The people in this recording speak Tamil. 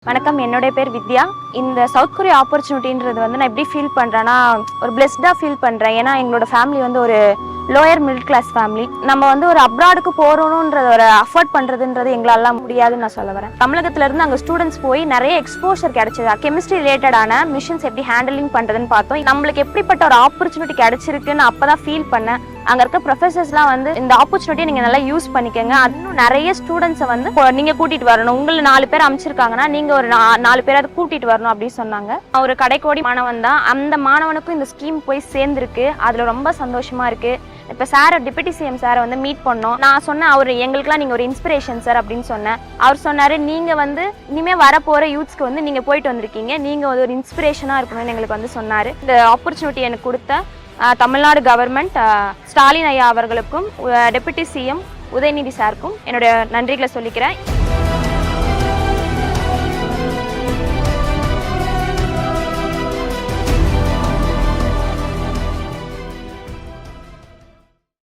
வணக்கம், என்னுடைய பேர் வித்யா. இந்த சவுத் கொரியா ஆப்பர்ச்சுனிட்டின்றது நான் எப்படி ஃபீல் பண்ணுறேன்னா, ஒரு பிளெஸ்டாக ஃபீல் பண்ணுறேன். ஏன்னா எங்களோட ஃபேமிலி ஒரு லோயர் மிடில் கிளாஸ் ஃபேமிலி. நம்ம ஒரு அப்ராடுக்கு போகிறோன்றத ஒரு அஃபோர்ட் பண்ணுறதுன்றது எங்களாலாம் முடியாதுன்னு நான் சொல்ல வரேன். தமிழகத்திலேருந்து அங்கே ஸ்டூடெண்ட்ஸ் போய் நிறைய எக்ஸ்போஷர் கிடைச்சது. கெமிஸ்ட்ரி ரிலேட்டடான மிஷின்ஸ் எப்படி ஹேண்டிலிங் பண்ணுறதுன்னு பார்த்தோம். நம்மளுக்கு எப்படிப்பட்ட ஒரு ஆப்பர்ச்சுனிட்டி கிடைச்சிருக்குன்னு அப்போ தான் ஃபீல் பண்ணேன். அங்கே இருக்க ப்ரொஃபஸர்ஸ்லாம் இந்த ஆப்பர்ச்சுனிட்டியை நீங்கள் நல்லா யூஸ் பண்ணிக்கோங்க. இன்னும் நிறைய ஸ்டூடெண்ட்ஸை நீங்கள் கூட்டிகிட்டு வரணும். உங்களை 4 பேர் அமைச்சிருக்காங்கன்னா நீங்கள் ஒரு 4 பேர் அதை கூட்டிகிட்டு வரணும் அப்படின்னு சொன்னாங்க. ஒரு கடைக்கோடி மாணவன் தான். அந்த மாணவனுக்கும் இந்த ஸ்கீம் போய் சேர்ந்துருக்கு. அதில் ரொம்ப சந்தோஷமாக இருக்குது. இப்போ சார் டிப்யூட்டி சிஎம் சாரை மீட் பண்ணோம். நான் சொன்னேன், அவர் எங்களுக்குலாம் நீங்கள் ஒரு இன்ஸ்பிரேஷன் சார் அப்படின்னு சொன்னேன். அவர் சொன்னார், நீங்கள் இனிமேல் வரப்போகிற யூத்ஸ்க்கு நீங்கள் போயிட்டு வந்திருக்கீங்க, நீங்கள் ஒரு இன்ஸ்பிரேஷனாக இருக்கணும்னு எங்களுக்கு சொன்னார். இந்த ஆப்பர்ச்சுனிட்டி எனக்கு கொடுத்த தமிழ்நாடு கவர்மெண்ட், ஸ்டாலின் ஐயா அவர்களுக்கும், டெப்யூட்டி சிஎம் உதயநிதி சாருக்கும் என்னுடைய நன்றிகளை சொல்லிக்கிறேன்.